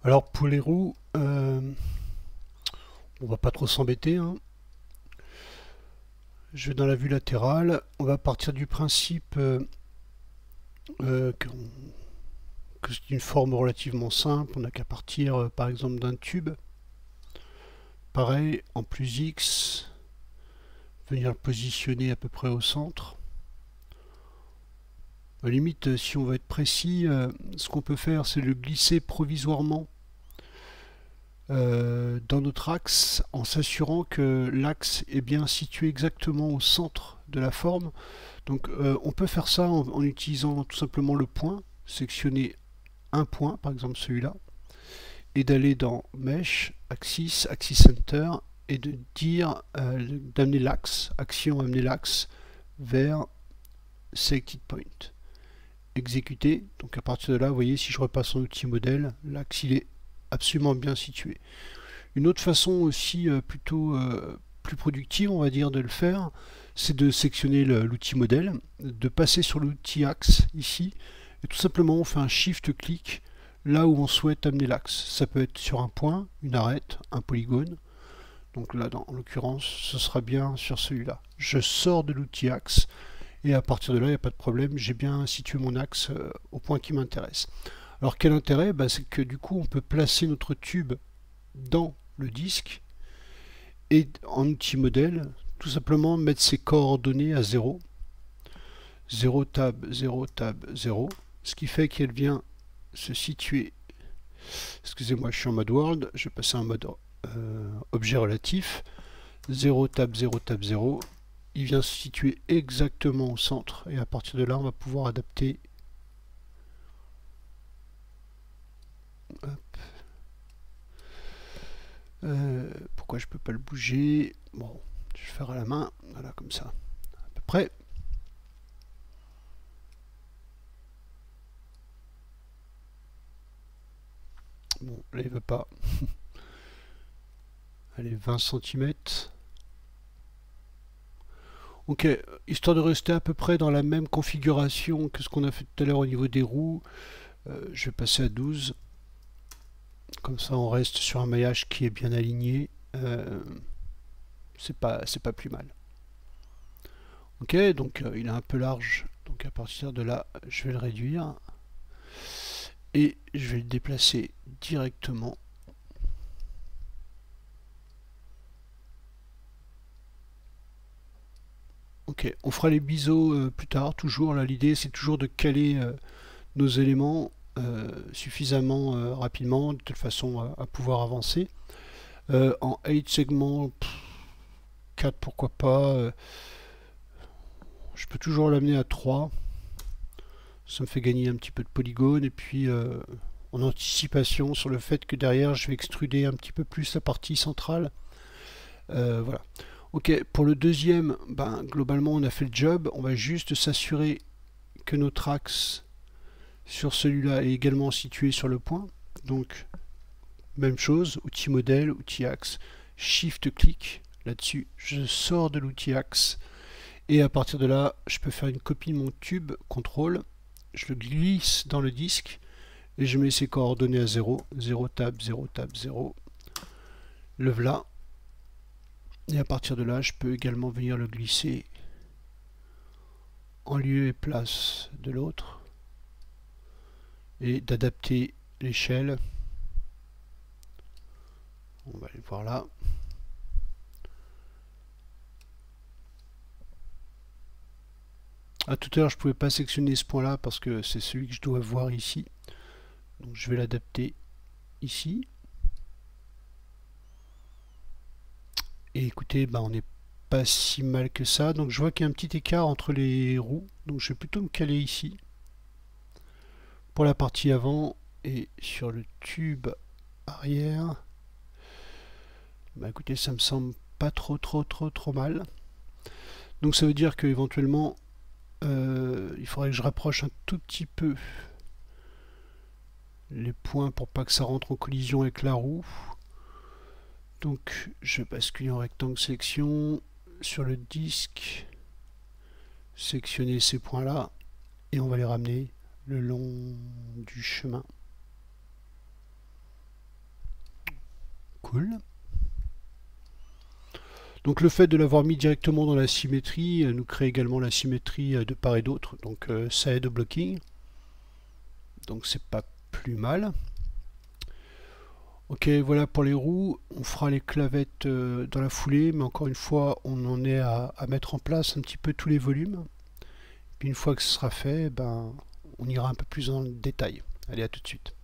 Alors pour les roues, on va pas trop s'embêter, hein. Je vais dans la vue latérale. On va partir du principe que c'est une forme relativement simple. On n'a qu'à partir par exemple d'un tube. Pareil, en plus X, venir le positionner à peu près au centre. À la limite, si on veut être précis, ce qu'on peut faire, c'est le glisser provisoirement dans notre axe en s'assurant que l'axe est bien situé exactement au centre de la forme. Donc on peut faire ça en utilisant tout simplement le point, sectionner un point, par exemple celui-là, et d'aller dans Mesh, Axis, Axis Center, et de dire d'amener l'axe, action amener l'axe vers Selected Point. Exécuter, donc à partir de là, vous voyez, si je repasse en outil modèle, l'axe il est absolument bien situé. Une autre façon aussi plutôt plus productive, on va dire, de le faire, c'est de sectionner l'outil modèle, de passer sur l'outil axe ici, et tout simplement on fait un shift-clic là où on souhaite amener l'axe. Ça peut être sur un point, une arête, un polygone. Donc là, en l'occurrence, ce sera bien sur celui-là. Je sors de l'outil axe, et à partir de là, il n'y a pas de problème, j'ai bien situé mon axe au point qui m'intéresse. Alors quel intérêt? C'est que du coup, on peut placer notre tube dans le disque et en outil modèle, tout simplement mettre ses coordonnées à 0, 0 tab, 0 tab, 0, ce qui fait qu'elle vient se situer, excusez-moi, je suis en mode world, je vais passer en mode objet relatif, 0 tab, 0 tab, 0, il vient se situer exactement au centre, et à partir de là, on va pouvoir adapter. Pourquoi je peux pas le bouger? Bon, je vais faire à la main, voilà, comme ça, à peu près. Bon, là il veut pas. Allez, 20 cm. Ok, histoire de rester à peu près dans la même configuration que ce qu'on a fait tout à l'heure au niveau des roues, je vais passer à 12. Comme ça on reste sur un maillage qui est bien aligné. C'est pas plus mal. Ok, donc il est un peu large, donc à partir de là, je vais le réduire. Et je vais le déplacer directement. Ok, on fera les biseaux plus tard, toujours. Là, l'idée, c'est toujours de caler nos éléments suffisamment rapidement, de telle façon à pouvoir avancer. En 8 segments, 4 pourquoi pas. Je peux toujours l'amener à 3. Ça me fait gagner un petit peu de polygone. Et puis, en anticipation sur le fait que derrière, je vais extruder un petit peu plus la partie centrale. Voilà. Ok, pour le deuxième, globalement, on a fait le job. On va juste s'assurer que notre axe sur celui-là est également situé sur le point. Donc, même chose, outil modèle, outil axe, shift-clic là-dessus. Je sors de l'outil axe. Et à partir de là, je peux faire une copie de mon tube, CTRL. Je le glisse dans le disque. Et je mets ses coordonnées à 0. 0 tab, 0 tab, 0. Le voilà. Et à partir de là, je peux également venir le glisser en lieu et place de l'autre. Et d'adapter l'échelle. On va aller voir là. À tout à l'heure, je ne pouvais pas sectionner ce point-là parce que c'est celui que je dois voir ici. Donc je vais l'adapter ici. Et écoutez, on n'est pas si mal que ça. Donc je vois qu'il y a un petit écart entre les roues. Donc je vais plutôt me caler ici. Pour la partie avant et sur le tube arrière. Écoutez, ça me semble pas trop mal. Donc ça veut dire qu'éventuellement, il faudrait que je rapproche un tout petit peu les points pour pas que ça rentre en collision avec la roue. Donc je bascule en rectangle section sur le disque, sectionner ces points là et on va les ramener le long du chemin. Cool. Donc le fait de l'avoir mis directement dans la symétrie nous crée également la symétrie de part et d'autre, donc ça aide au blocking. Donc c'est pas plus mal. Ok, voilà pour les roues, on fera les clavettes dans la foulée, mais encore une fois, on en est à mettre en place un petit peu tous les volumes. Puis une fois que ce sera fait, ben, on ira un peu plus en détail. Allez, à tout de suite.